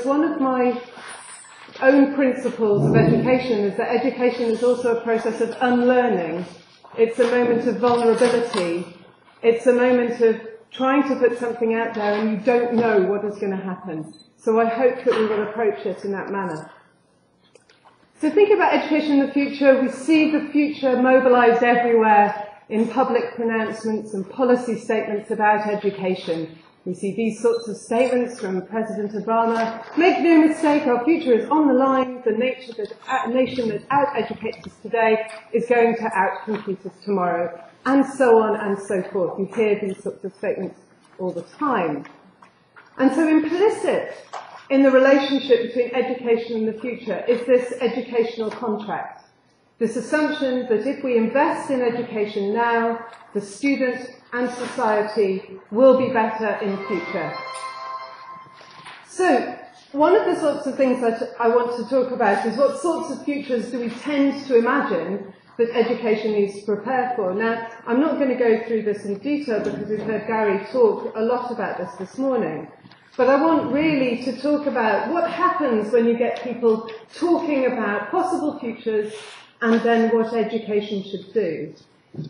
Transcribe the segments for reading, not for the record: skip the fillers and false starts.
One of my own principles of education is that education is also a process of unlearning. It's a moment of vulnerability. It's a moment of trying to put something out there and you don't know what is going to happen. So I hope that we will approach it in that manner. So think about education in the future. We see the future mobilized everywhere in public pronouncements and policy statements about education. We see these sorts of statements from President Obama. Make no mistake, our future is on the line. The nation that out-educates us today is going to out-compete us tomorrow. And so on and so forth. You hear these sorts of statements all the time. And so implicit in the relationship between education and the future is this educational contract. This assumption that if we invest in education now, the student and society will be better in the future. So, one of the sorts of things that I want to talk about is what sorts of futures do we tend to imagine that education needs to prepare for. Now, I'm not going to go through this in detail because we've heard Gary talk a lot about this morning. But I want really to talk about what happens when you get people talking about possible futures and then what education should do.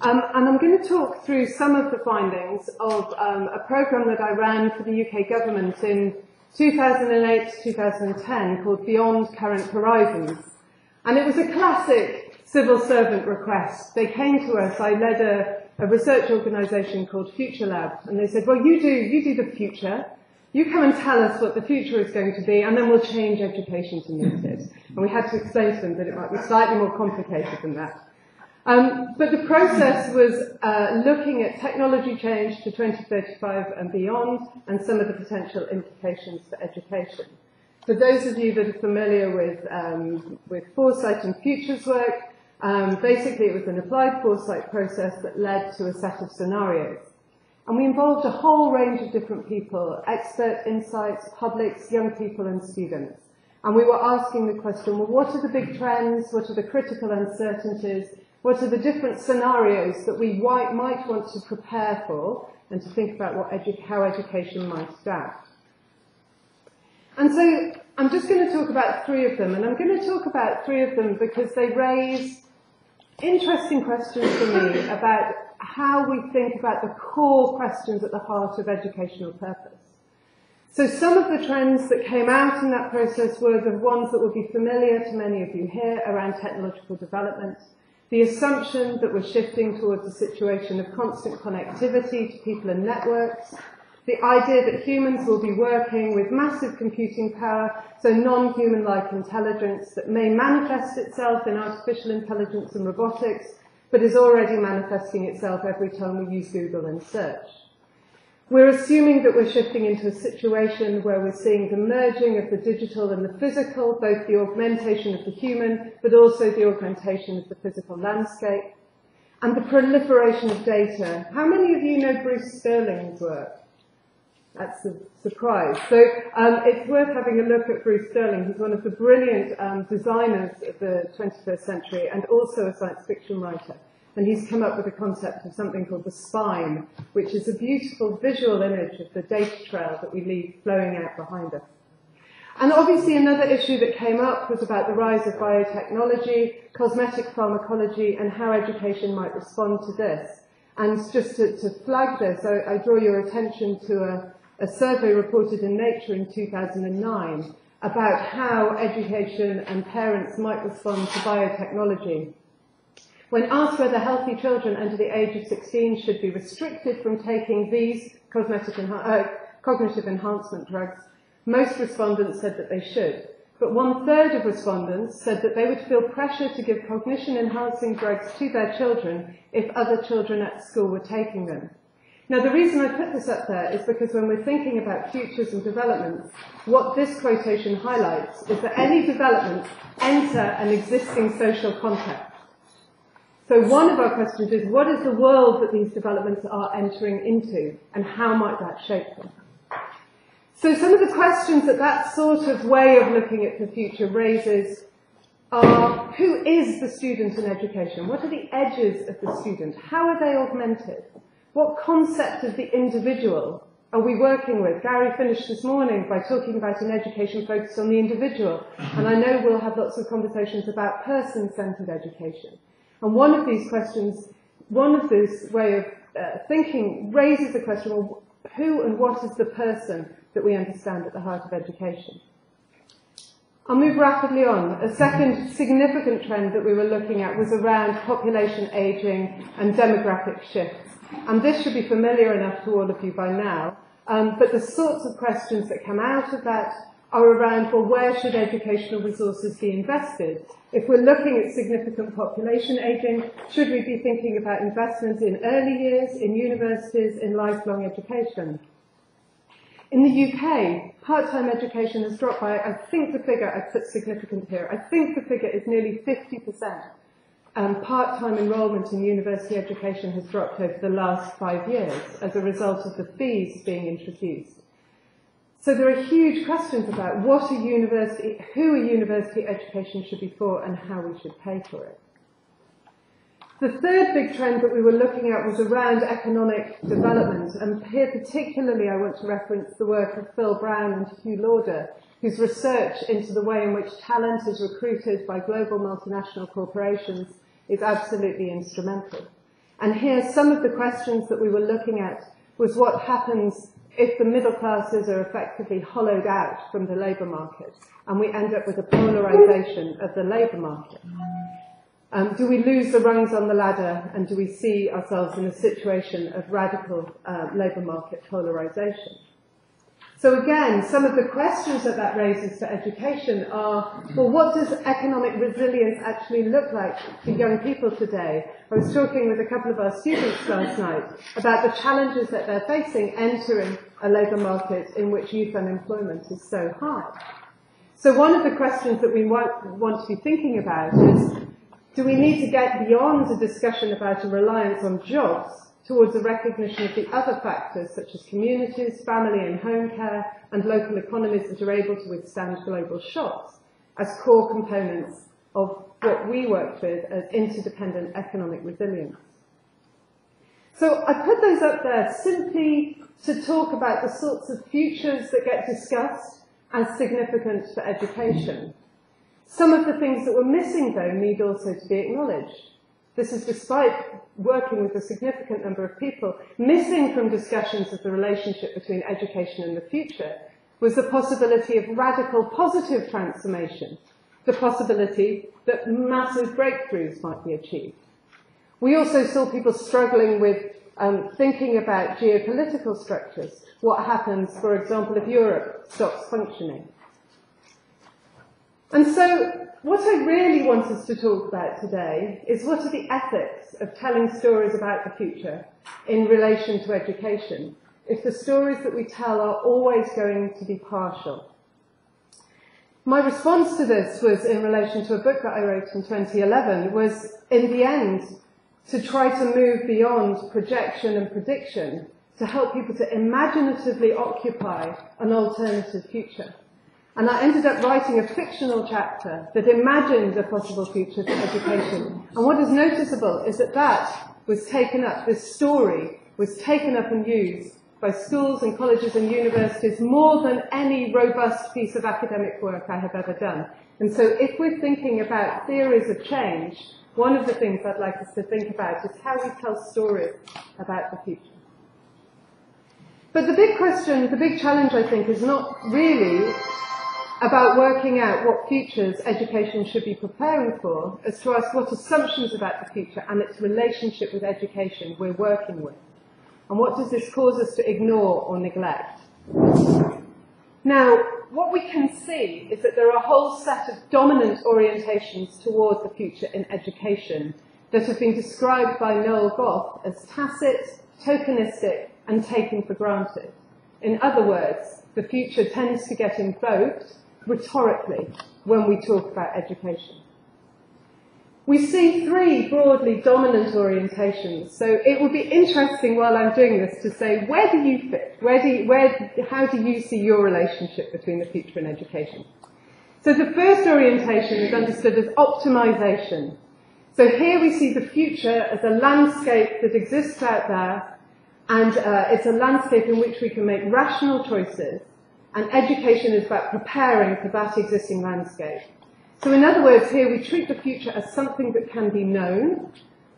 And I'm going to talk through some of the findings of a programme that I ran for the UK government in 2008 to 2010 called Beyond Current Horizons. And it was a classic civil servant request. They came to us, I led a research organisation called Future Lab, and they said, well, you do the future. You come and tell us what the future is going to be, and then we'll change education to meet it. And we had to explain to them that it might be slightly more complicated than that. But the process was looking at technology change to 2035 and beyond, and some of the potential implications for education. For those of you that are familiar with foresight and futures work, basically it was an applied foresight process that led to a set of scenarios. And we involved a whole range of different people, expert insights, publics, young people and students. And we were asking the question, well, what are the big trends? What are the critical uncertainties? What are the different scenarios that we might want to prepare for and to think about how education might adapt? And so I'm just going to talk about three of them. And I'm going to talk about three of them because they raise interesting questions for me about how we think about the core questions at the heart of educational purpose. So some of the trends that came out in that process were the ones that will be familiar to many of you here around technological development, the assumption that we're shifting towards a situation of constant connectivity to people and networks, the idea that humans will be working with massive computing power, so non-human-like intelligence that may manifest itself in artificial intelligence and robotics, but is already manifesting itself every time we use Google and search. We're assuming that we're shifting into a situation where we're seeing the merging of the digital and the physical, both the augmentation of the human, but also the augmentation of the physical landscape, and the proliferation of data. How many of you know Bruce Sterling's work? That's a surprise. So it's worth having a look at Bruce Sterling. He's one of the brilliant designers of the 21st century and also a science fiction writer. And he's come up with a concept of something called the spine, which is a beautiful visual image of the data trail that we leave flowing out behind us. And obviously another issue that came up was about the rise of biotechnology, cosmetic pharmacology, and how education might respond to this. And just to flag this, I draw your attention to a survey reported in Nature in 2009 about how education and parents might respond to biotechnology. When asked whether healthy children under the age of 16 should be restricted from taking these cognitive enhancement drugs, most respondents said that they should. But 1/3 of respondents said that they would feel pressure to give cognition-enhancing drugs to their children if other children at school were taking them. Now, the reason I put this up there is because when we're thinking about futures and developments, what this quotation highlights is that any developments enter an existing social context. So one of our questions is, what is the world that these developments are entering into, and how might that shape them? So some of the questions that that sort of way of looking at the future raises are, who is the student in education? What are the edges of the student? How are they augmented? What concept of the individual are we working with? Gary finished this morning by talking about an education focused on the individual, and I know we'll have lots of conversations about person-centered education. And one of these questions, one of this way of thinking raises the question, well, who and what is the person that we understand at the heart of education? I'll move rapidly on. A second significant trend that we were looking at was around population ageing and demographic shifts. And this should be familiar enough to all of you by now. But the sorts of questions that come out of that are around, well, where should educational resources be invested? If we're looking at significant population ageing, should we be thinking about investments in early years, in universities, in lifelong education? In the UK, part-time education has dropped by, I think the figure, I put significant here, I think the figure is nearly 50%. Part-time enrolment in university education has dropped over the last 5 years as a result of the fees being introduced. So there are huge questions about who a university education should be for and how we should pay for it. The third big trend that we were looking at was around economic development, and here particularly I want to reference the work of Phil Brown and Hugh Lauder, whose research into the way in which talent is recruited by global multinational corporations is absolutely instrumental. And here some of the questions that we were looking at was what happens if the middle classes are effectively hollowed out from the labour market and we end up with a polarisation of the labour market. Do we lose the rungs on the ladder, and do we see ourselves in a situation of radical labour market polarisation? So again, some of the questions that raises for education are, well, what does economic resilience actually look like for young people today? I was talking with a couple of our students last night about the challenges that they're facing entering a labour market in which youth unemployment is so high. So one of the questions that we want to be thinking about is, do we need to get beyond a discussion about a reliance on jobs towards a recognition of the other factors such as communities, family and home care, and local economies that are able to withstand global shocks as core components of what we worked with as interdependent economic resilience? So I put those up there simply to talk about the sorts of futures that get discussed as significant for education. Some of the things that were missing, though, need also to be acknowledged. This is despite working with a significant number of people. Missing from discussions of the relationship between education and the future was the possibility of radical positive transformation, the possibility that massive breakthroughs might be achieved. We also saw people struggling with thinking about geopolitical structures. What happens, for example, if Europe stops functioning? And so what I really want us to talk about today is what are the ethics of telling stories about the future in relation to education, if the stories that we tell are always going to be partial. My response to this was in relation to a book that I wrote in 2011, was in the end to try to move beyond projection and prediction to help people to imaginatively occupy an alternative future. And I ended up writing a fictional chapter that imagined a possible future for education. And what is noticeable is that was taken up, this story was taken up and used by schools and colleges and universities more than any robust piece of academic work I have ever done. And so if we're thinking about theories of change, one of the things I'd like us to think about is how we tell stories about the future. But the big question, the big challenge, I think, is not really about working out what futures education should be preparing for, as to ask what assumptions about the future and its relationship with education we're working with. And what does this cause us to ignore or neglect? Now, what we can see is that there are a whole set of dominant orientations toward the future in education that have been described by Noel Goff as tacit, tokenistic, and taken for granted. In other words, the future tends to get invoked rhetorically when we talk about education. We see three broadly dominant orientations, so it would be interesting while I'm doing this to say, where do you fit? How do you see your relationship between the future and education? So the first orientation is understood as optimization. So here we see the future as a landscape that exists out there, And it's a landscape in which we can make rational choices, and education is about preparing for that existing landscape. So in other words, here we treat the future as something that can be known,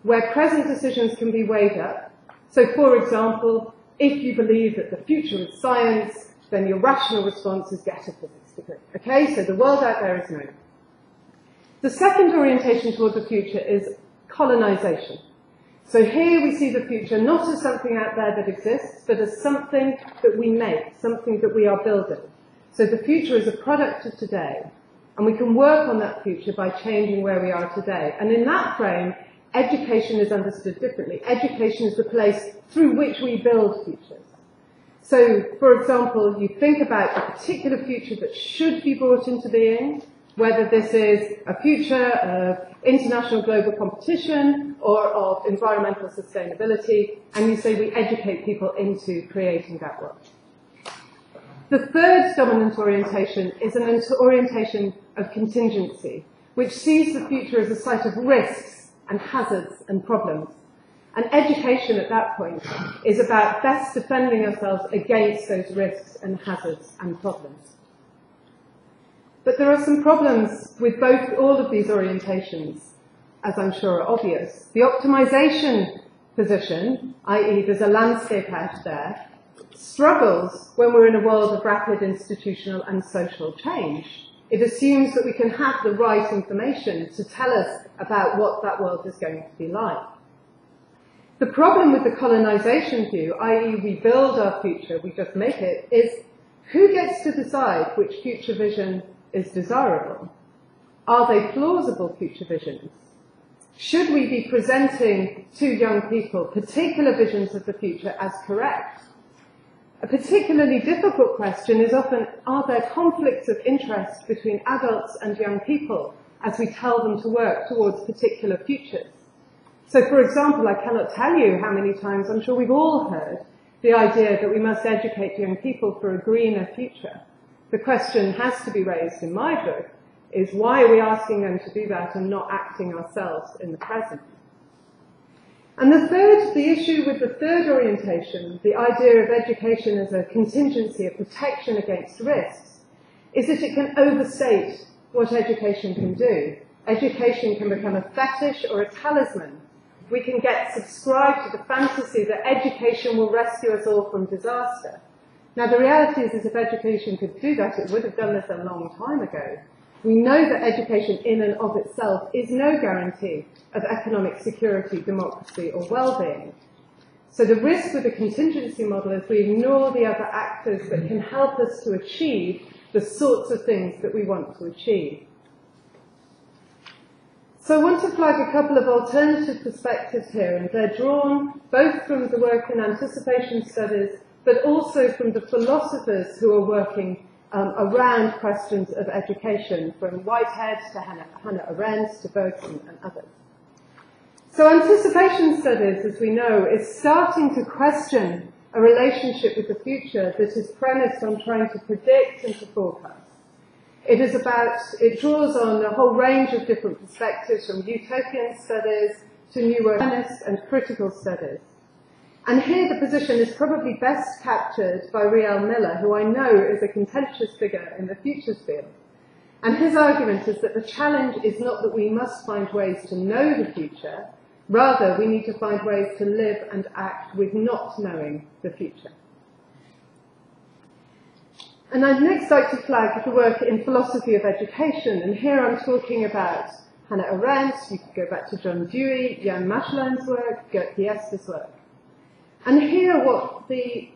where present decisions can be weighed up. So for example, if you believe that the future is science, then your rational response is get a physics degree. Okay, so the world out there is known. The second orientation toward the future is colonization. So here we see the future not as something out there that exists, but as something that we make, something that we are building. So the future is a product of today, and we can work on that future by changing where we are today. And in that frame, education is understood differently. Education is the place through which we build futures. So, for example, you think about a particular future that should be brought into being, whether this is a future of international global competition or of environmental sustainability, and you say we educate people into creating that world. The third dominant orientation is an orientation of contingency, which sees the future as a site of risks and hazards and problems. And education at that point is about best defending ourselves against those risks and hazards and problems. But there are some problems with all of these orientations, as I'm sure are obvious. The optimization position, i.e. there's a landscape out there, struggles when we're in a world of rapid institutional and social change. It assumes that we can have the right information to tell us about what that world is going to be like. The problem with the colonization view, i.e. we build our future, we just make it, is who gets to decide which future vision is desirable? Are they plausible future visions? Should we be presenting to young people particular visions of the future as correct? A particularly difficult question is often, are there conflicts of interest between adults and young people as we tell them to work towards particular futures? So, for example, I cannot tell you how many times, I'm sure we've all heard, the idea that we must educate young people for a greener future. The question has to be raised in my book is why are we asking them to do that and not acting ourselves in the present? And the issue with the third orientation, the idea of education as a contingency, a protection against risks, is that it can overstate what education can do. Education can become a fetish or a talisman. We can get subscribed to the fantasy that education will rescue us all from disaster. Now, the reality is if education could do that, it would have done this a long time ago. We know that education in and of itself is no guarantee of economic security, democracy, or well-being. So the risk with the contingency model is we ignore the other actors that can help us to achieve the sorts of things that we want to achieve. So I want to flag a couple of alternative perspectives here, and they're drawn both from the work in anticipation studies but also from the philosophers who are working around questions of education, from Whitehead to Hannah Arendt to Bergson and others. So anticipation studies, as we know, is starting to question a relationship with the future that is premised on trying to predict and to forecast. It draws on a whole range of different perspectives, from utopian studies to new awareness and critical studies. And here the position is probably best captured by Riel Miller, who I know is a contentious figure in the futures field. And his argument is that the challenge is not that we must find ways to know the future, rather we need to find ways to live and act with not knowing the future. And I'd next like to flag the work in philosophy of education, and here I'm talking about Hannah Arendt, you could go back to John Dewey, Jan Machelin's work, Gert Pieste's work. And here what the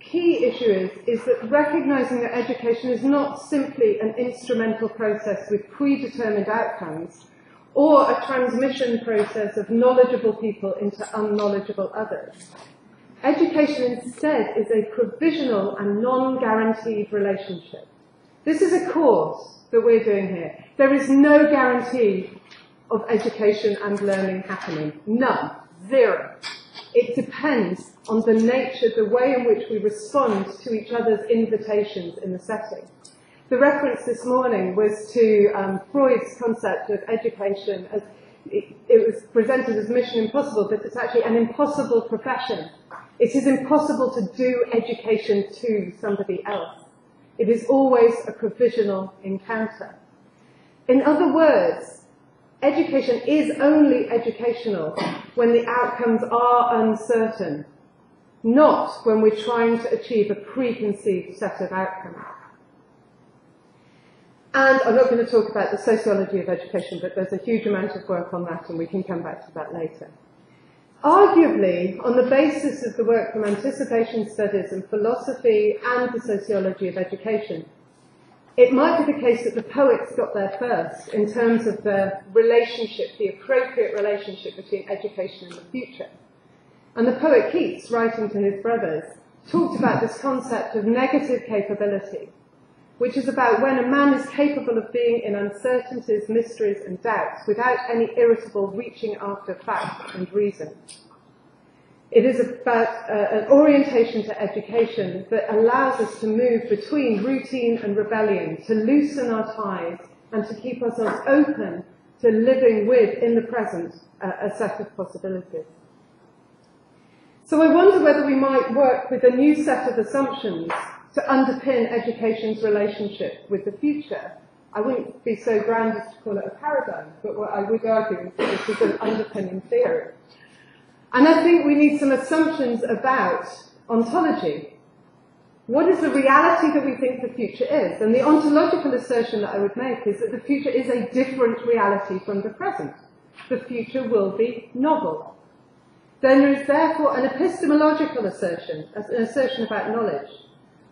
key issue is that recognizing that education is not simply an instrumental process with predetermined outcomes or a transmission process of knowledgeable people into unknowledgeable others. Education instead is a provisional and non-guaranteed relationship. This is a course that we're doing here. There is no guarantee of education and learning happening. None. Zero. It depends on the nature, the way in which we respond to each other's invitations in the setting. The reference this morning was to Freud's concept of education as it was presented as mission impossible, but it's actually an impossible profession. It is impossible to do education to somebody else. It is always a provisional encounter. In other words, education is only educational when the outcomes are uncertain, not when we're trying to achieve a preconceived set of outcomes. And I'm not going to talk about the sociology of education, but there's a huge amount of work on that, and we can come back to that later. Arguably, on the basis of the work from anticipation studies and philosophy and the sociology of education, it might be the case that the poets got there first in terms of the relationship, the appropriate relationship between education and the future. And the poet Keats, writing to his brothers, talked about this concept of negative capability, which is about when a man is capable of being in uncertainties, mysteries and doubts without any irritable reaching after fact and reason. It is about an orientation to education that allows us to move between routine and rebellion, to loosen our ties and to keep ourselves open to living with, in the present, a set of possibilities. So I wonder whether we might work with a new set of assumptions to underpin education's relationship with the future. I wouldn't be so grand as to call it a paradigm, but what I would argue is that this is an underpinning theory. And I think we need some assumptions about ontology. What is the reality that we think the future is? And the ontological assertion that I would make is that the future is a different reality from the present. The future will be novel. Then there is therefore an epistemological assertion, an assertion about knowledge.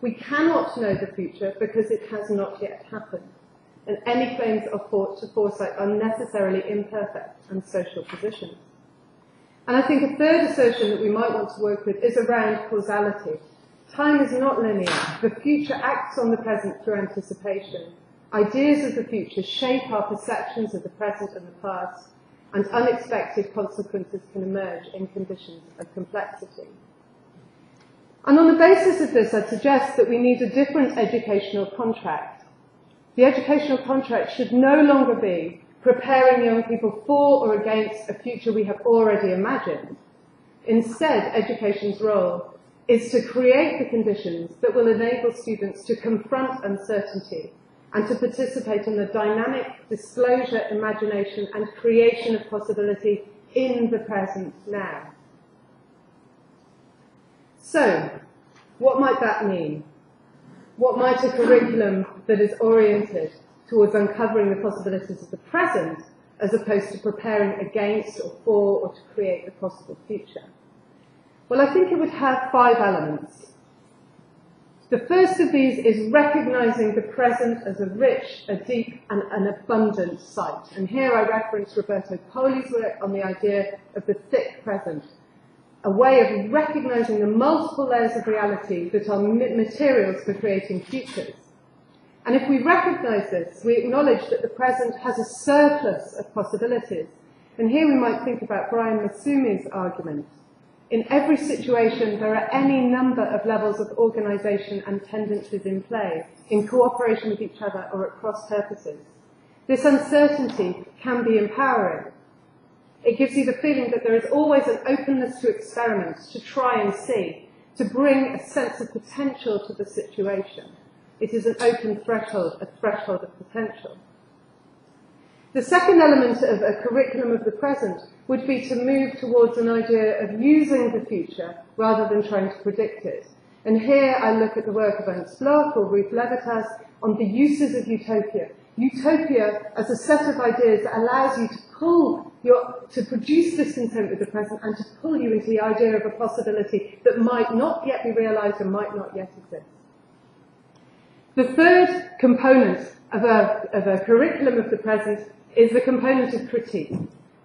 We cannot know the future because it has not yet happened. And any claims of foresight are necessarily imperfect and social positions. And I think a third assertion that we might want to work with is around causality. Time is not linear. The future acts on the present through anticipation. Ideas of the future shape our perceptions of the present and the past, and unexpected consequences can emerge in conditions of complexity. And on the basis of this, I'd suggest that we need a different educational contract. The educational contract should no longer be preparing young people for or against a future we have already imagined. Instead, education's role is to create the conditions that will enable students to confront uncertainty and to participate in the dynamic disclosure, imagination, and creation of possibility in the present now. So, what might that mean? What might a curriculum that is oriented towards uncovering the possibilities of the present as opposed to preparing against or for or to create the possible future? Well, I think it would have 5 elements. The first of these is recognizing the present as a rich, a deep, and an abundant site. And here I reference Roberto Poli's work on the idea of the thick present, a way of recognizing the multiple layers of reality that are materials for creating futures. And if we recognize this, we acknowledge that the present has a surplus of possibilities. And here we might think about Brian Masumi's argument. In every situation, there are any number of levels of organization and tendencies in play, in cooperation with each other or at cross purposes. This uncertainty can be empowering. It gives you the feeling that there is always an openness to experiment, to try and see, to bring a sense of potential to the situation. It is an open threshold, a threshold of potential. The second element of a curriculum of the present would be to move towards an idea of using the future rather than trying to predict it. And here I look at the work of Ernst Bloch or Ruth Levitas on the uses of utopia. Utopia as a set of ideas that allows you to produce discontent with the present and to pull you into the idea of a possibility that might not yet be realized and might not yet exist. The third component of a curriculum of the present is the component of critique.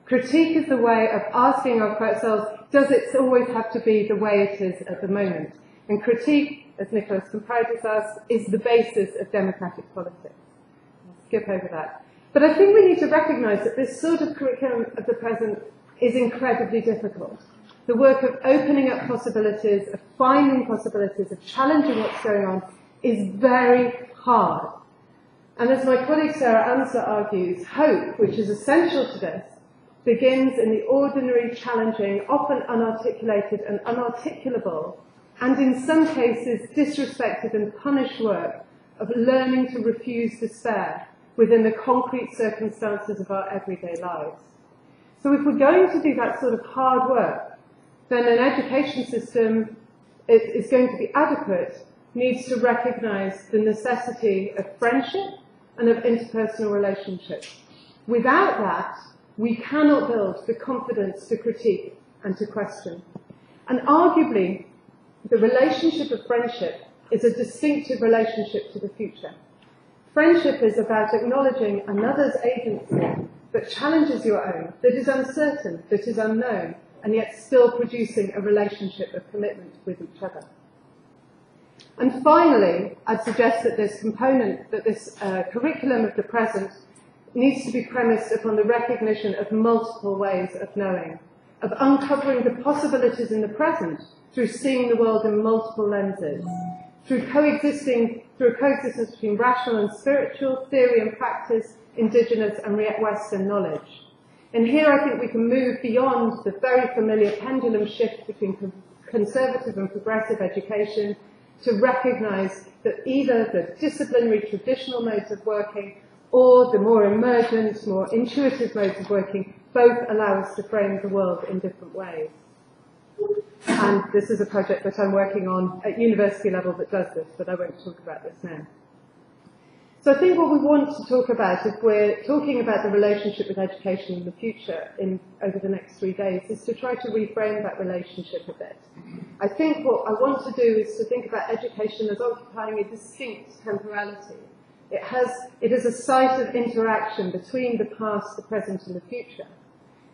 Critique is the way of asking ourselves, does it always have to be the way it is at the moment? And critique, as Nicholas Comprides asks, is the basis of democratic politics. I'll skip over that. But I think we need to recognize that this sort of curriculum of the present is incredibly difficult. The work of opening up possibilities, of finding possibilities, of challenging what's going on is very hard. And as my colleague Sarah Ansler argues, hope, which is essential to this, begins in the ordinary, challenging, often unarticulated and unarticulable, and in some cases disrespected and punished work of learning to refuse despair within the concrete circumstances of our everyday lives. So if we're going to do that sort of hard work, then an education system is going to be adequate, needs to recognise the necessity of friendship and of interpersonal relationships. Without that, we cannot build the confidence to critique and to question. And arguably, the relationship of friendship is a distinctive relationship to the future. Friendship is about acknowledging another's agency that challenges your own, that is uncertain, that is unknown, and yet still producing a relationship of commitment with each other. And finally, I'd suggest that this component, that this curriculum of the present needs to be premised upon the recognition of multiple ways of knowing, of uncovering the possibilities in the present through seeing the world in multiple lenses, through a coexistence between rational and spiritual, theory and practice, indigenous and Western knowledge. And here I think we can move beyond the very familiar pendulum shift between conservative and progressive education to recognise that either the disciplinary traditional modes of working or the more emergent, more intuitive modes of working both allow us to frame the world in different ways. And this is a project that I'm working on at university level that does this, but I won't talk about this now. So I think what we want to talk about, if we're talking about the relationship with education in the future over the next 3 days, is to try to reframe that relationship a bit. I think what I want to do is to think about education as occupying a distinct temporality. It is a site of interaction between the past, the present and the future.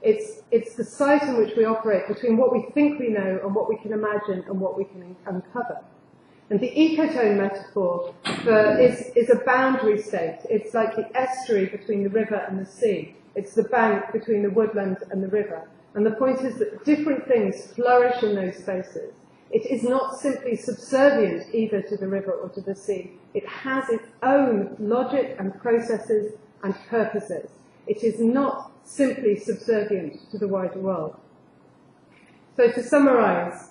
It's the site in which we operate between what we think we know and what we can imagine and what we can uncover. And the ecotone metaphor is a boundary state. It's like the estuary between the river and the sea. It's the bank between the woodland and the river. And the point is that different things flourish in those spaces. It is not simply subservient either to the river or to the sea. It has its own logic and processes and purposes. It is not simply subservient to the wider world. So to summarise,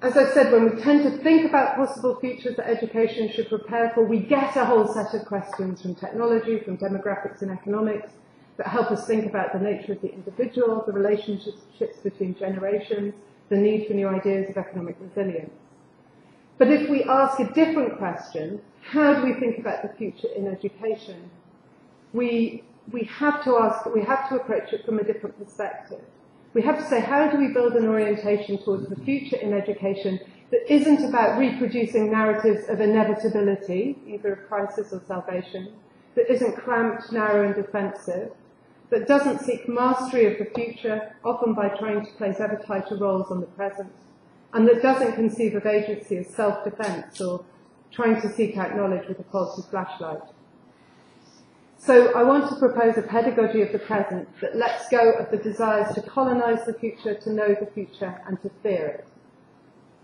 as I said, when we tend to think about possible futures that education should prepare for, we get a whole set of questions from technology, from demographics and economics that help us think about the nature of the individual, the relationships between generations, the need for new ideas of economic resilience. But if we ask a different question, how do we think about the future in education? We have to approach it from a different perspective. We have to say, how do we build an orientation towards the future in education that isn't about reproducing narratives of inevitability, either of crisis or salvation, that isn't cramped, narrow and defensive, that doesn't seek mastery of the future, often by trying to place ever tighter roles on the present, and that doesn't conceive of agency as self-defense or trying to seek out knowledge with a faulty flashlight. So I want to propose a pedagogy of the present that lets go of the desires to colonize the future, to know the future, and to fear it.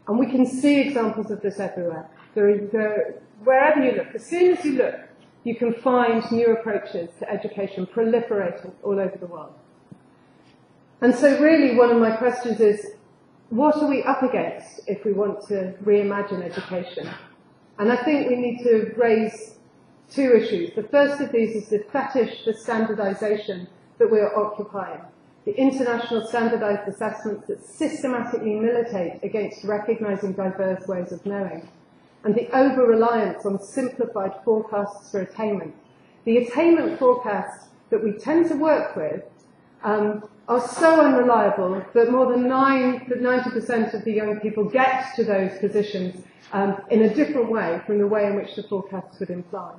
And we can see examples of this everywhere. Wherever you look, as soon as you look, you can find new approaches to education proliferating all over the world. And so really one of my questions is, what are we up against if we want to reimagine education? And I think we need to raise two issues. The first of these is the fetish for standardization that we are occupying. The international standardized assessments that systematically militate against recognizing diverse ways of knowing. And the over-reliance on simplified forecasts for attainment. The attainment forecasts that we tend to work with are so unreliable that more than 90% of the young people get to those positions in a different way from the way in which the forecasts would imply.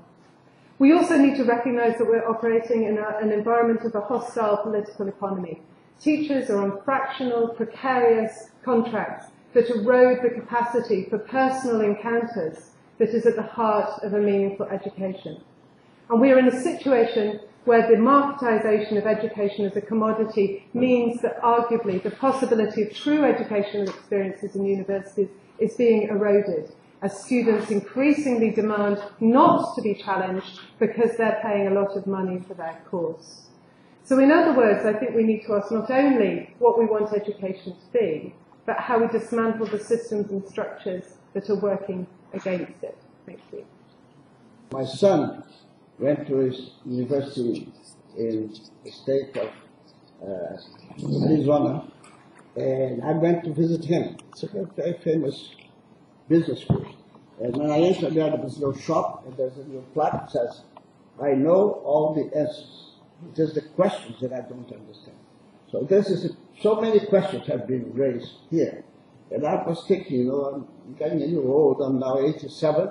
We also need to recognise that we're operating in an environment of a hostile political economy. Teachers are on fractional, precarious contracts that erode the capacity for personal encounters that is at the heart of a meaningful education. And we are in a situation where the marketisation of education as a commodity means that arguably the possibility of true educational experiences in universities is being eroded, as students increasingly demand not to be challenged because they're paying a lot of money for their course. So in other words, I think we need to ask not only what we want education to be, but how we dismantle the systems and structures that are working against it. Thank you. My son went to his university in the state of Arizona, and I went to visit him. It's a very famous business school. And when I entered there, there was a little shop, and there's a little plaque that says, "I know all the answers. Just the questions that I don't understand." So so many questions have been raised here. And I was thinking, I'm getting a little old. I'm now 87.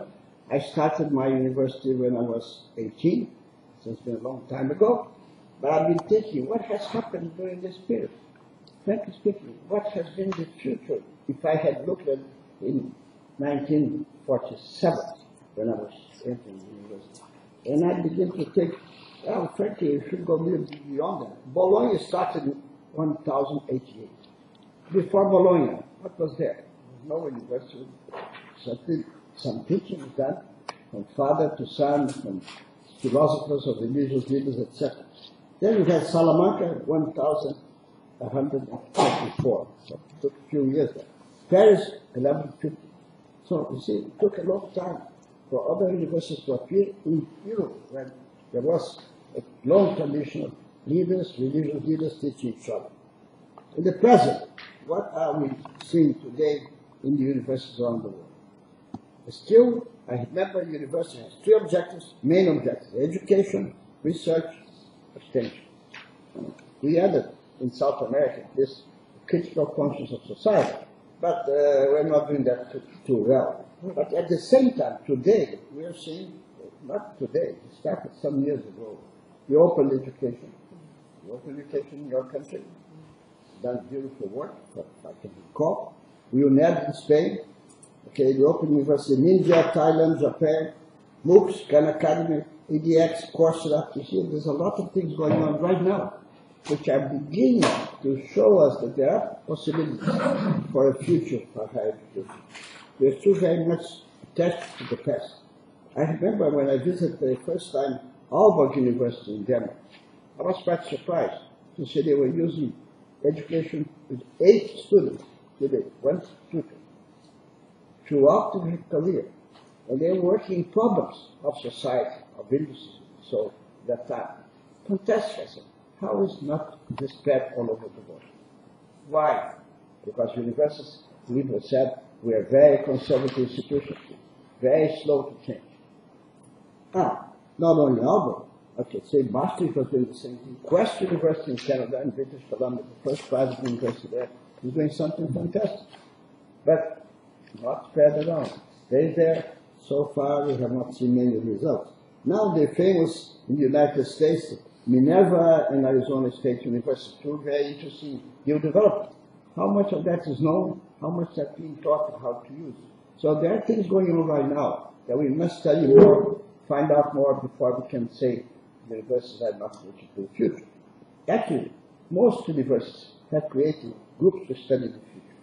I started my university when I was 18, so it's been a long time ago. But I've been thinking, what has happened during this period? Frankly speaking, what has been the future if I had looked at in 1947 when I was entering the university? And I began to think, well, frankly, we should go a little bit beyond that. Bologna started in 1088. Before Bologna, what was there? There was no university. Some teaching was done from father to son, from philosophers or religious leaders, etc. Then we had Salamanca, 1154. So it took a few years there. Paris, 1150. So you see, it took a long time for other universities to appear in Europe, when there was a long tradition of leaders, religious leaders teaching each other. In the present, what are we seeing today in the universities around the world? Still, I remember the university has three objectives, main objectives: education, research, extension. We added in South America this critical conscience of society, but we're not doing that too well. But at the same time, today, we are seeing, not today, it started some years ago, the open education. The open education in your country, done beautiful work, but I can recall. We UNED in Spain, okay, the Open University in India, Thailand, Japan, MOOCs, Khan Academy, EDX, Coursera. You see, there's a lot of things going on right now, which are beginning to show us that there are possibilities for a future for higher education. We're still very much attached to the past. I remember when I visited the first time Aalborg University in Denmark, I was quite surprised to see they were using education with 8 students today, 1 tutor, throughout their career. And they're working problems of society, of industry, so that time. Fantastic, I said. How is not this spread all over the world? Why? Because universities, people said, we are very conservative institutions, very slow to change. Not only Aalborg, I could say Maastricht was doing the same thing. Quest University in Canada, in British Columbia, the first private university there, is doing something fantastic. But not spread around. They're there. So far, we have not seen many results. Now they're famous in the United States, Minerva and Arizona State University, two very interesting new developments. How much of that is known? How much that's being taught and how to use it? So there are things going on right now that we must study more, find out more before we can say universities are not looking to the future. Actually, most universities have created groups to study the future.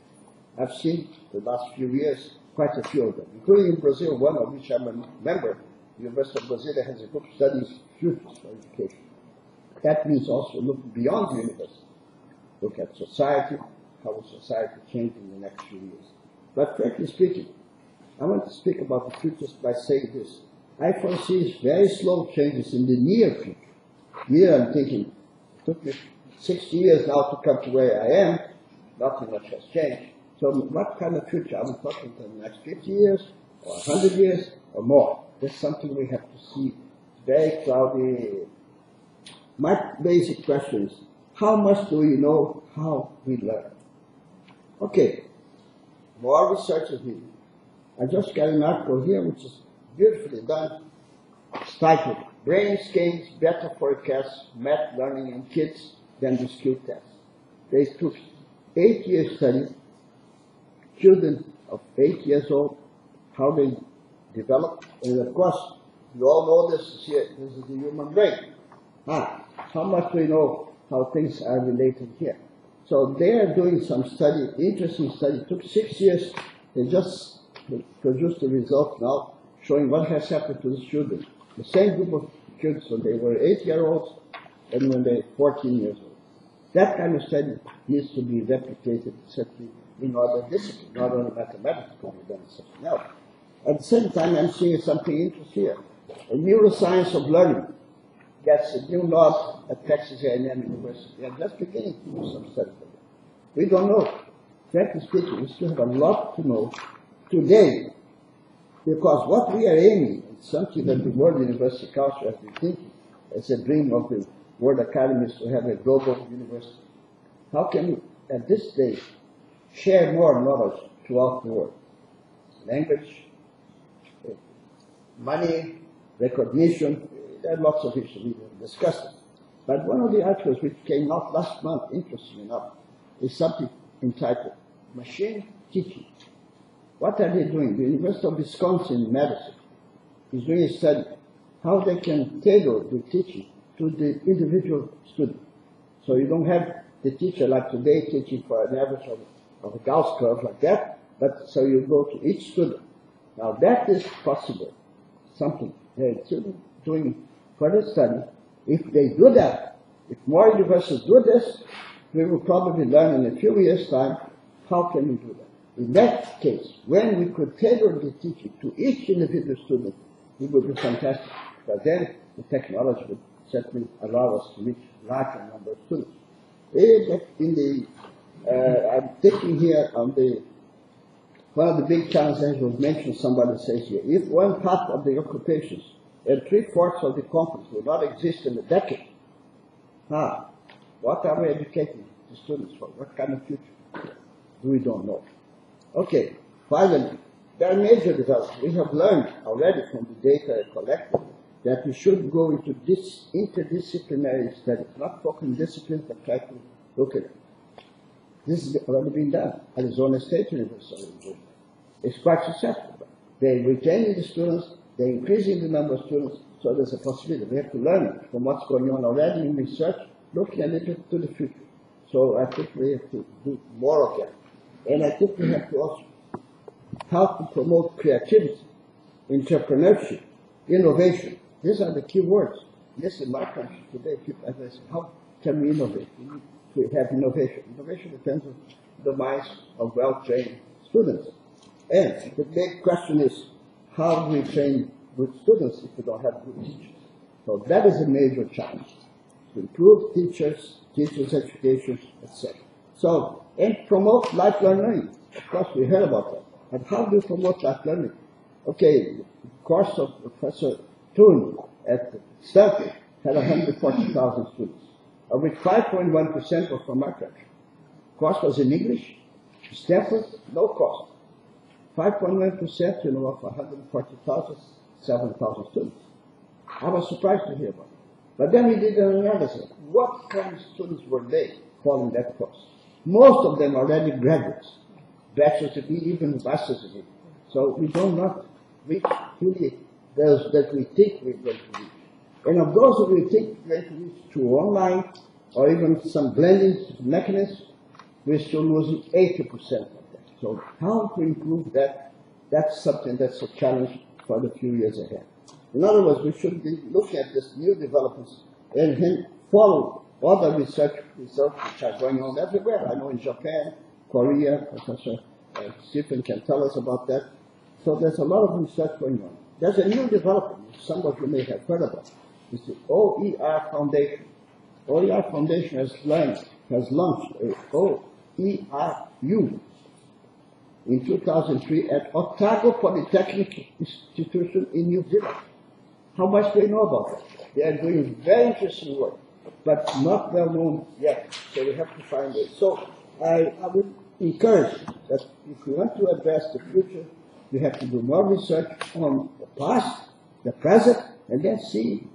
I've seen the last few years quite a few of them, including in Brazil, one of which I'm a member. The University of Brasília has a group studies futures for education. That means also look beyond the university. Look at society, how will society change in the next few years. But frankly speaking, I want to speak about the futures by saying this. I foresee very slow changes in the near future. Here I'm thinking, it took me 60 years now to come to where I am. Nothing much has changed. So what kind of future? Are we talking in the next 50 years, or 100 years, or more? That's something we have to see. It's very cloudy. My basic question is, how much do we know how we learn? Okay, more research is needed. I just got an article here which is beautifully done. It's titled, Brain Scans Better Forecasts Math Learning in Kids Than the Skill Test. They took 8-year study, children of 8 years old, how they develop, and of course, you all know this here. This is the human brain. How much do we know how things are related here? So they are doing some study, interesting study. It took 6 years. They just produced the result now, showing what has happened to the children. The same group of kids when they were 8-year-olds and when they're 14 years old. That kind of study needs to be replicated certainly in other disciplines, not only mathematics, but even something else. At the same time, I'm seeing something interesting here. A neuroscience of learning gets a new nod at Texas A&M University. They are just beginning to do some study for that. We don't know. Frankly speaking, we still have a lot to know today, because what we are aiming at, something that the World University Council has been thinking, as a dream of the World Academy, is to have a global university. How can we, at this stage, share more knowledge throughout the world? Language, money, recognition, there are lots of issues we will discuss it. But one of the articles which came out last month, interesting enough, is something entitled Machine Teaching. What are they doing? The University of Wisconsin in Madison is doing a study how they can tailor the teaching to the individual student. So you don't have the teacher like today teaching for an average of a Gauss curve like that, but so you go to each student. Now that is possible, something they're doing further study. If they do that, if more universities do this, we will probably learn in a few years' time how can we do that. In that case, when we could tailor the teaching to each individual student, it would be fantastic. But then the technology would certainly allow us to reach larger number of students. I'm thinking here on one of the big challenges was mentioned, somebody says here, if one part of the occupations and 3/4 of the companies will not exist in a decade, what are we educating the students for? What kind of future? We don't know. Okay, finally, there are major developments. We have learned already from the data collected that we should go into this interdisciplinary studies, not focus on disciplines, but try to look at it. This has already been done. Arizona State University. It's quite successful. They're retaining the students, they're increasing the number of students, so there's a possibility. We have to learn from what's going on already in research, looking a little to the future. So I think we have to do more of that. And I think we have to also help to promote creativity, entrepreneurship, innovation. These are the key words. This in my country today, people ask, how can we innovate? We need to have innovation. Innovation depends on the minds of well-trained students. And the big question is, how do we train good students if we don't have good teachers? So that is a major challenge, to improve teachers' education, etc. So, and promote lifelong learning. Of course, we heard about that. But how do we promote lifelong learning? Okay, the course of Professor Thun at Stanford had 140,000 students, of which 5.1% were from our country. The course was in English. Stanford, no cost. 5.1%, of 140,000, 7,000 students. I was surprised to hear about it. But then we did an analysis. What kind of students were they following that course? Most of them are already graduates, bachelor's degree, even master's degree. So we do not reach really those that we think we're going to reach. And of those that we think we're going to reach through online or even some blending mechanisms, we're still losing 80% of that. So how to improve that, that's something that's a challenge for the few years ahead. In other words, we should be looking at these new developments and follow other research which are going on everywhere. I know in Japan, Korea, Professor Stephen can tell us about that. So there's a lot of research going on. There's a new development, which some of you may have heard about. It's the OER Foundation. OER Foundation has launched a OERU in 2003 at Otago Polytechnic Institution in New Zealand. How much do they know about it? They are doing very interesting work, but not well known yet. So we have to find it. So I would encourage that if we want to address the future, we have to do more research on the past, the present, and then see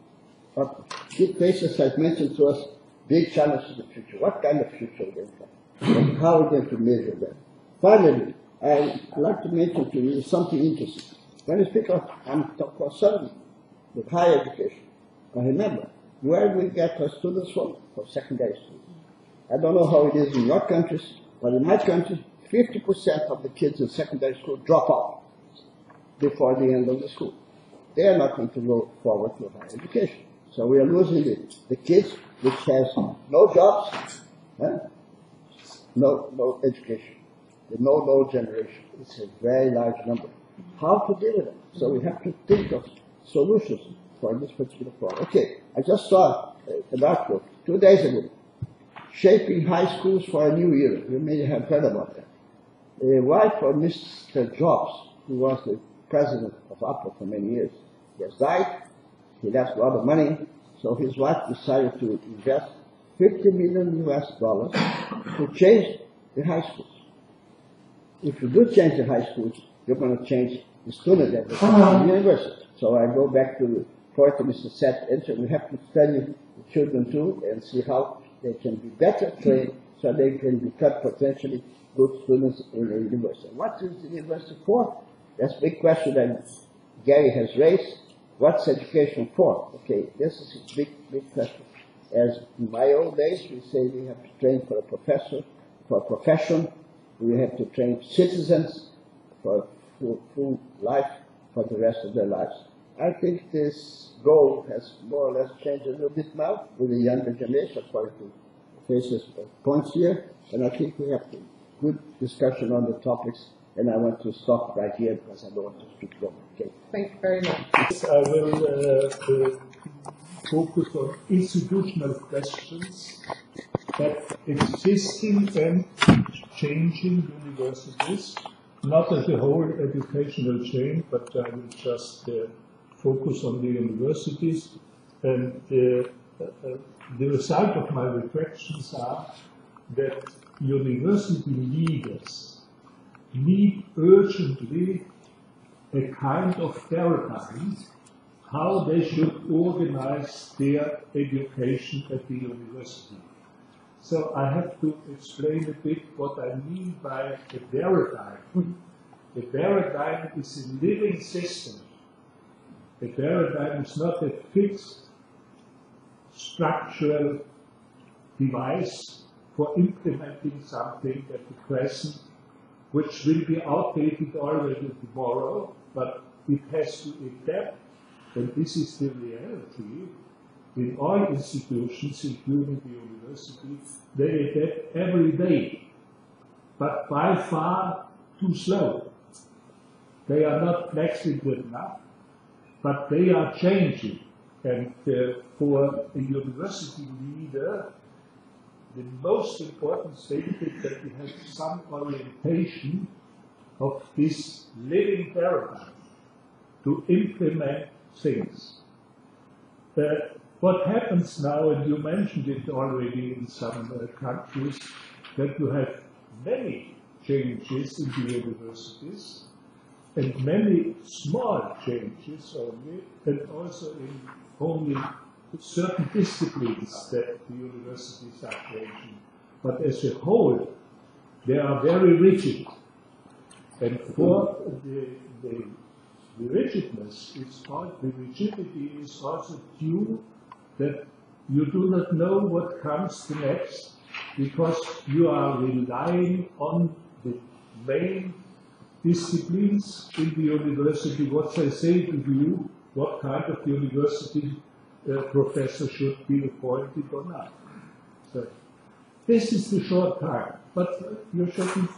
what big places I've mentioned to us, big challenges to the future. What kind of future are we going to have? And how are we going to measure that? Finally, I'd like to mention to you something interesting. When you speak of, I'm concerned with higher education. Now remember, where do we get our students from? From secondary schools. I don't know how it is in your countries, but in my country, 50% of the kids in secondary school drop out before the end of the school. They are not going to go forward to higher education. So we are losing the kids which has no jobs, no education, no generation. It's a very large number. How to deal with it? So we have to think of solutions for this particular problem. Okay, I just saw an article 2 days ago, Shaping High Schools for a New Era. You may have heard about that. The wife of Mr. Jobs, who was the president of Apple for many years, he has died. He left a lot of money, so his wife decided to invest $50 million to change the high schools. If you do change the high schools, you're going to change the student at the university. So I go back to the point of Mr. Sesh. We have to study the children too and see how they can be better trained so they can become potentially good students in the university. What is the university for? That's a big question that Gary has raised. What's education for? Okay, this is a big question. As in my old days, we say we have to train for a profession. We have to train citizens for full life for the rest of their lives. I think this goal has more or less changed a little bit now with the younger generation, according to Face's points here. And I think we have a good discussion on the topics. And I want to stop right here because I don't want to speak long. Okay. Thank you very much. I will focus on institutional questions that existing and changing universities, not as a whole educational chain, but I will just focus on the universities. And the result of my reflections are that university leaders need urgently a kind of paradigm how they should organize their education at the university. So I have to explain a bit what I mean by a paradigm. A paradigm is a living system. A paradigm is not a fixed structural device for implementing something at the present which will be outdated already tomorrow, but it has to adapt, and this is the reality. In all institutions, including the university, they adapt every day, but by far too slow. They are not flexible enough, but they are changing. And for a university leader, the most important thing is that we have some orientation of this living paradigm to implement things. What happens now, and you mentioned it already in some countries, that you have many changes in the universities, and many small changes only, and also in only certain disciplines that the universities are changing. But as a whole, they are very rigid. And for the rigidness, the rigidity is also due that you do not know what comes next because you are relying on the main disciplines in the university, what they say to you, what kind of university professor should be appointed or not. So this is the short time, but you shouldn't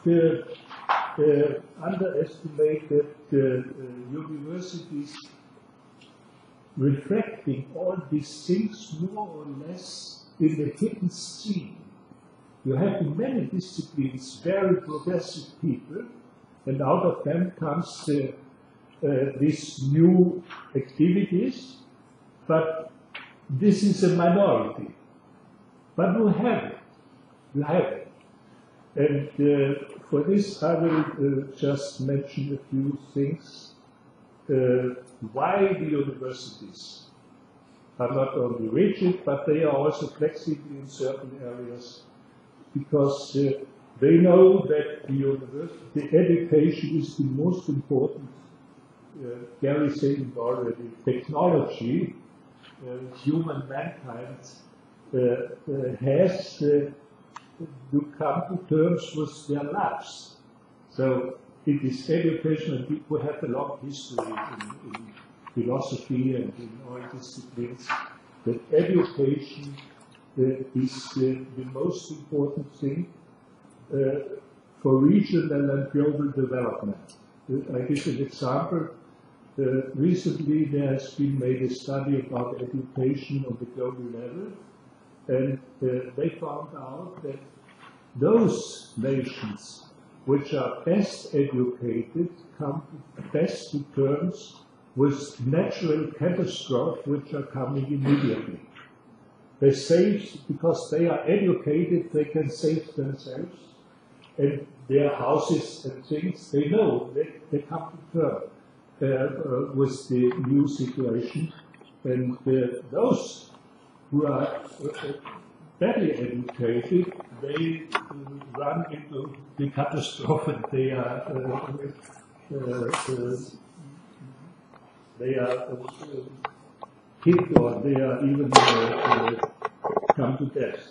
underestimate that universities reflecting all these things more or less in the hidden scene. You have in many disciplines very progressive people, and out of them comes these new activities, but this is a minority. But we have it. We have it. And for this I will just mention a few things. Why the universities are not only rigid, but they are also flexible in certain areas, because they know that the education is the most important, Gary said it already, technology, human mankind has to come to terms with their lives. So it is education, and people have a long history in philosophy and in all disciplines. that education is the most important thing for regional and global development. I give an example. Recently there has been made a study about education on the global level, and they found out that those nations which are best educated come best to terms with natural catastrophes which are coming immediately. They save, because they are educated, they can save themselves and their houses and things. They know, they come to terms with the new situation. And those who are badly educated, they run into the catastrophe, and they are hit, or they are even come to death.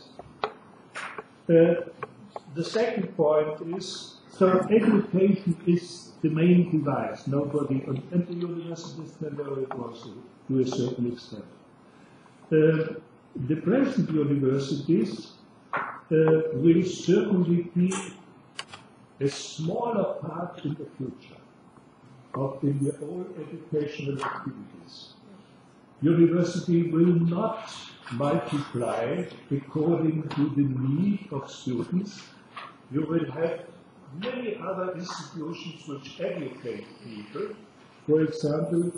The second point is, so education is the main device. Nobody, and the universities can know it also to a certain extent. The present universities will certainly be a smaller part in the future of the all educational activities. University will not multiply according to the need of students. You will have many other institutions which educate people. For example,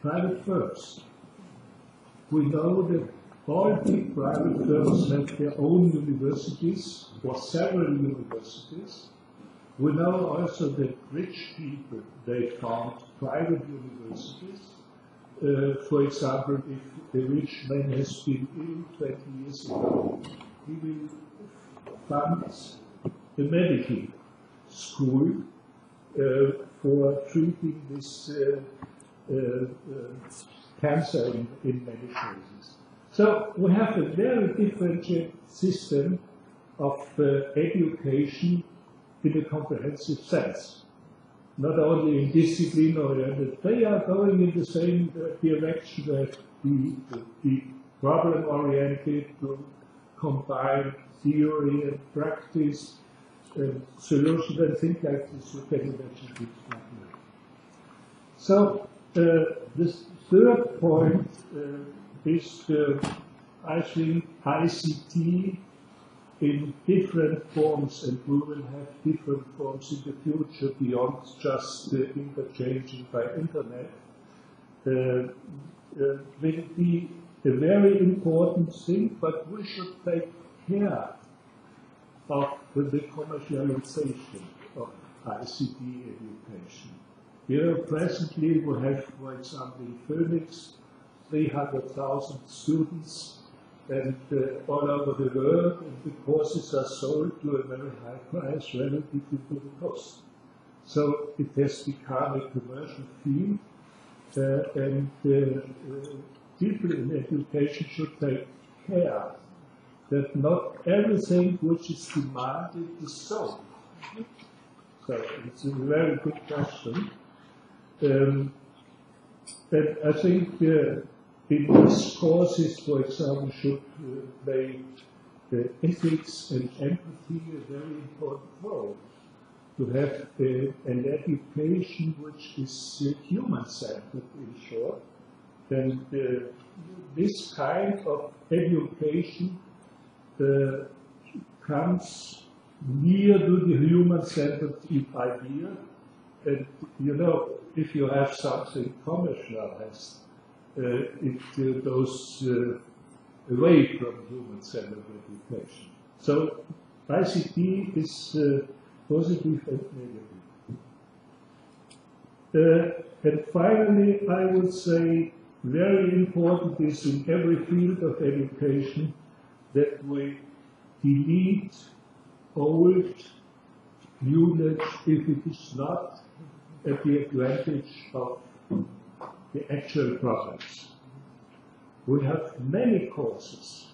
private firms. We know that all big private firms have their own universities, or several universities. We know also that rich people, they found private universities. For example, if a rich man has been ill 20 years ago, he will fund a medical school for treating this cancer in many cases. So we have a very differentiated system of education in a comprehensive sense. Not only in discipline oriented, they are going in the same direction that the problem oriented to combine theory and practice and solutions and things like this. You can imagine it. So this third point is, I think, ICT in different forms, and we will have different forms in the future beyond just interchanging by internet, will be a very important thing, but we should take care of the commercialization of ICT education. Here, presently, we have, for example, in Phoenix, 300,000 students, and all over the world, and the courses are sold to a very high price relative to the cost. So it has become a commercial field, and people in education should take care that not everything which is demanded is sold. So it's a very good question. And I think in these courses, for example, should play ethics and empathy a very important role. To have an education which is human-centered, in short, and this kind of education comes near to the human-centered idea. And you know, if you have something commercialized, it goes away from human-centered education. So ICT is positive and negative. And finally, I would say very important is in every field of education that we delete old knowledge if it is not at the advantage of the actual products. We have many courses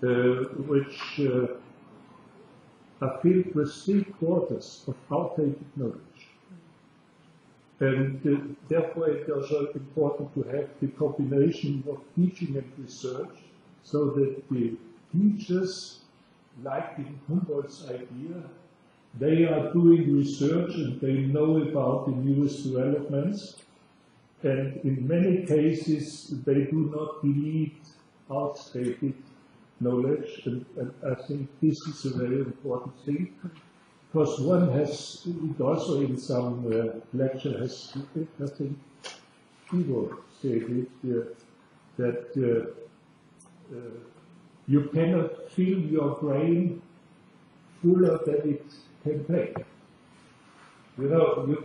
which are filled with 3/4 of outdated knowledge. And therefore it is also important to have the combination of teaching and research, so that the teachers, like in Humboldt's idea, they are doing research and they know about the newest developments. And in many cases, they do not delete outdated knowledge. And I think this is a very important thing. Because one has, it also in some lecture has, I think, Ivo said it, that you cannot fill your brain fuller than it can take. You know, you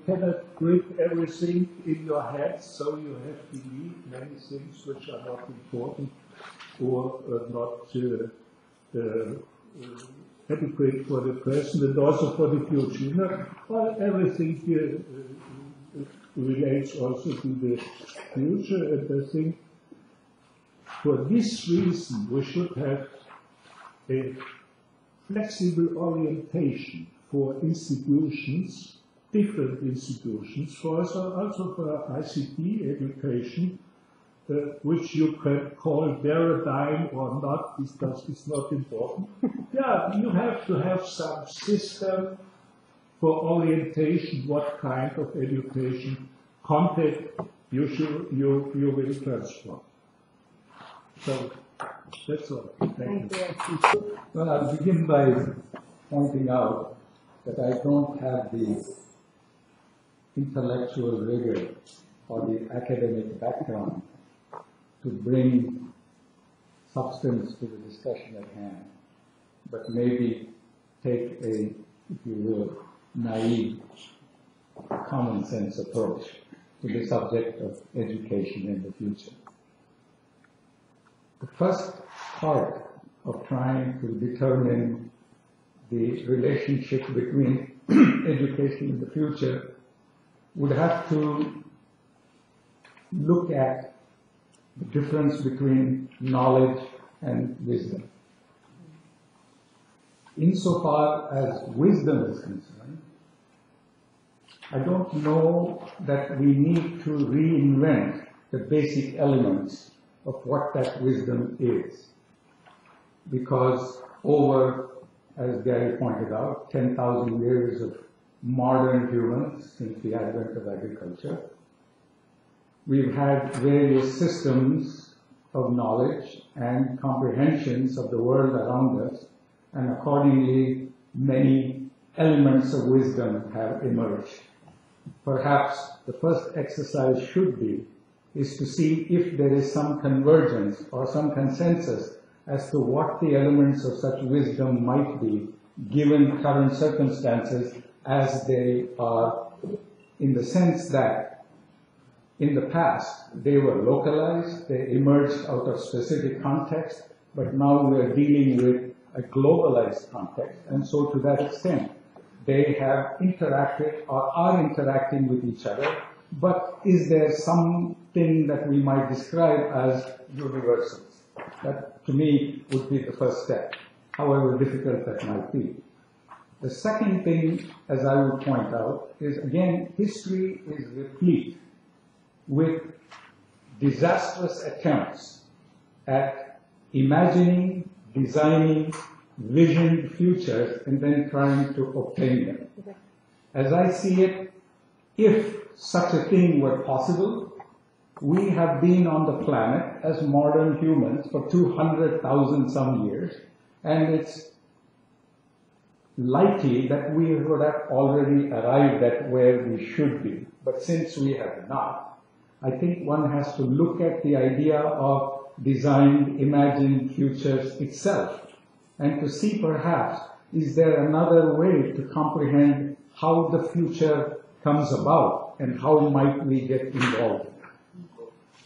cannot grip everything in your head, so you have to leave many things which are not important or not adequate for the present and also for the future. You know, well, everything here relates also to the future, and I think for this reason we should have a flexible orientation for institutions, different institutions, for also for ICT education, which you can call paradigm or not, is not important. Yeah, you have to have some system for orientation, what kind of education content you will transform. So that's all. Thank you. Well, I'll begin by pointing out that I don't have the intellectual rigor or the academic background to bring substance to the discussion at hand, but maybe take a, if you will, naive, common sense approach to the subject of education in the future. The first part of trying to determine the relationship between education in the future would have to look at the difference between knowledge and wisdom. Insofar as wisdom is concerned, I don't know that we need to reinvent the basic elements of what that wisdom is. Because over, as Gary pointed out, 10,000 years of modern humans since the advent of agriculture, we've had various systems of knowledge and comprehensions of the world around us, and accordingly, many elements of wisdom have emerged. Perhaps the first exercise should be is to see if there is some convergence or some consensus as to what the elements of such wisdom might be, given current circumstances as they are, in the sense that in the past they were localized, they emerged out of specific context, but now we are dealing with a globalized context, and so to that extent they have interacted or are interacting with each other. But is there something that we might describe as universals? That, to me, would be the first step, however difficult that might be. The second thing, as I would point out, is again, history is replete with disastrous attempts at imagining, designing, visioned futures and then trying to obtain them. As I see it, if such a thing were possible, we have been on the planet as modern humans for 200,000 some years, and it's likely that we would have already arrived at where we should be. But since we have not, I think one has to look at the idea of designed, imagined futures itself, and to see perhaps, is there another way to comprehend how the future comes about and how might we get involved.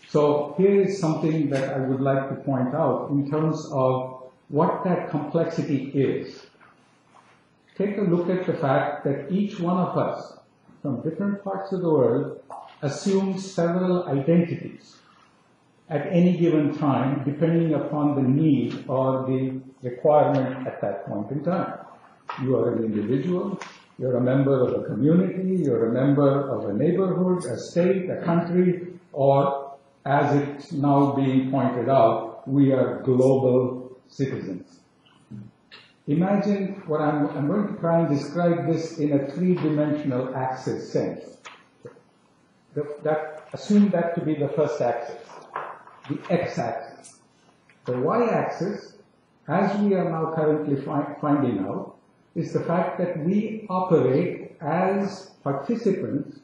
So here is something that I would like to point out in terms of what that complexity is. Take a look at the fact that each one of us from different parts of the world assumes several identities at any given time, depending upon the need or the requirement at that point in time. You are an individual, You're a member of a community, you're a member of a neighborhood, a state, a country, or, as it's now being pointed out, we are global citizens. Imagine what I'm going to try and describe this in a three-dimensional axis sense. Assume that to be the first axis, the x-axis. The y-axis, as we are now currently finding out, is the fact that we operate as participants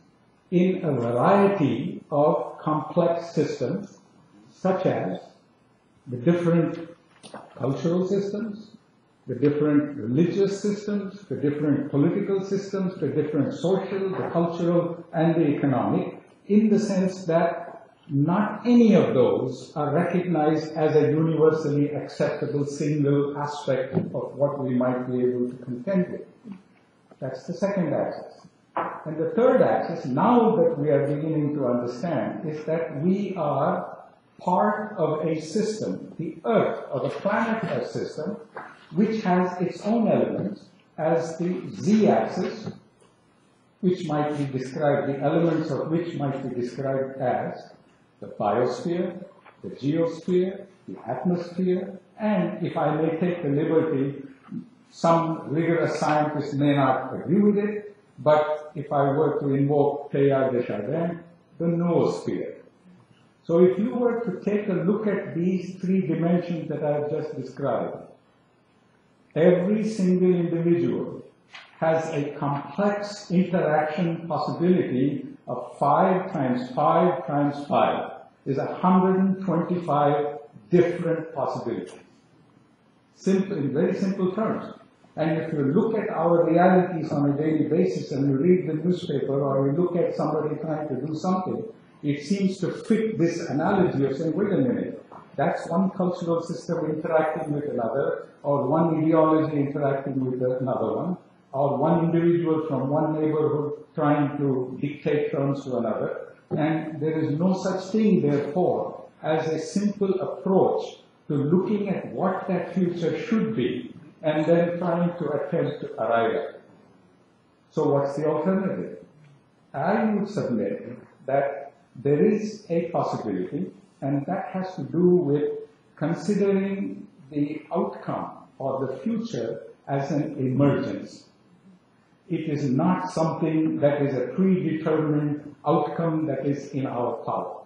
in a variety of complex systems, such as the different cultural systems, the different religious systems, the different political systems, the different social, the cultural, and the economic, in the sense that not any of those are recognized as a universally acceptable single aspect of what we might be able to contend with. That's the second axis. And the third axis, now that we are beginning to understand, is that we are part of a system, the Earth, or the planet Earth system, which has its own elements as the z-axis, which might be described, the elements of which might be described as the biosphere, the geosphere, the atmosphere, and if I may take the liberty, some rigorous scientists may not agree with it, but if I were to invoke Teilhard de Chardin, the noosphere. So if you were to take a look at these three dimensions that I have just described, every single individual has a complex interaction possibility of 5 times 5 times 5 is 125 different possibilities. Simple, in very simple terms. And if you look at our realities on a daily basis and you read the newspaper or you look at somebody trying to do something, it seems to fit this analogy of saying, wait a minute, that's one cultural system interacting with another, or one ideology interacting with another one, or one individual from one neighborhood trying to dictate terms to another. And there is no such thing, therefore, as a simple approach to looking at what that future should be and then trying to attempt to arrive at it. So what's the alternative? I would submit that there is a possibility, and that has to do with considering the outcome or the future as an emergence. It is not something that is a predetermined outcome that is in our power.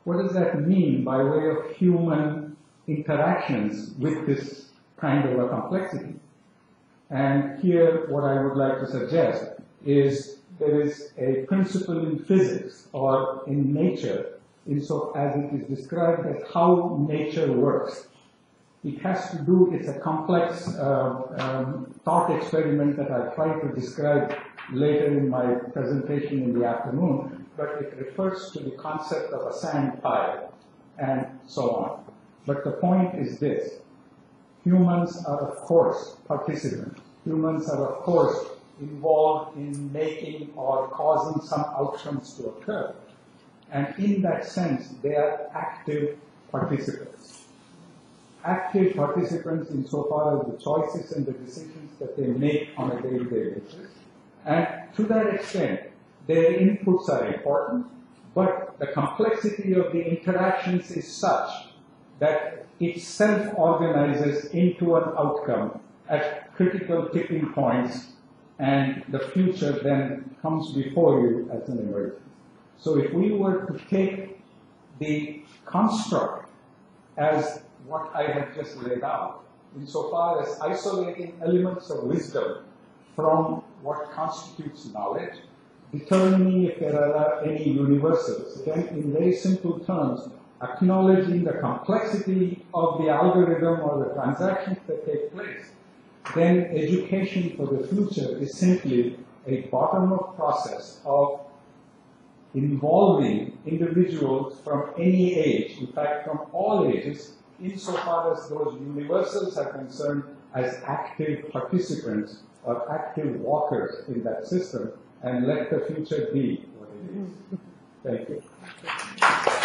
What does that mean by way of human interactions with this kind of a complexity? And here what I would like to suggest is there is a principle in physics or in nature, as it is described as how nature works. It has to do, it's a complex thought experiment that I'll try to describe later in my presentation in the afternoon, but it refers to the concept of a sand pile and so on. But the point is this: humans are of course participants. Humans are of course involved in making or causing some outcomes to occur. And in that sense, they are active participants. Active participants insofar as the choices and the decisions that they make on a day-to-day basis. And to that extent, their inputs are important, but the complexity of the interactions is such that it self-organizes into an outcome at critical tipping points, and the future then comes before you as an emergence. So if we were to take the construct as what I have just laid out, insofar as isolating elements of wisdom from what constitutes knowledge, determining if there are any universals, then in very simple terms, acknowledging the complexity of the algorithm or the transactions that take place, then education for the future is simply a bottom-up process of involving individuals from any age, in fact from all ages, insofar as those universals are concerned, as active participants or active walkers in that system, and let the future be what it is. Thank you.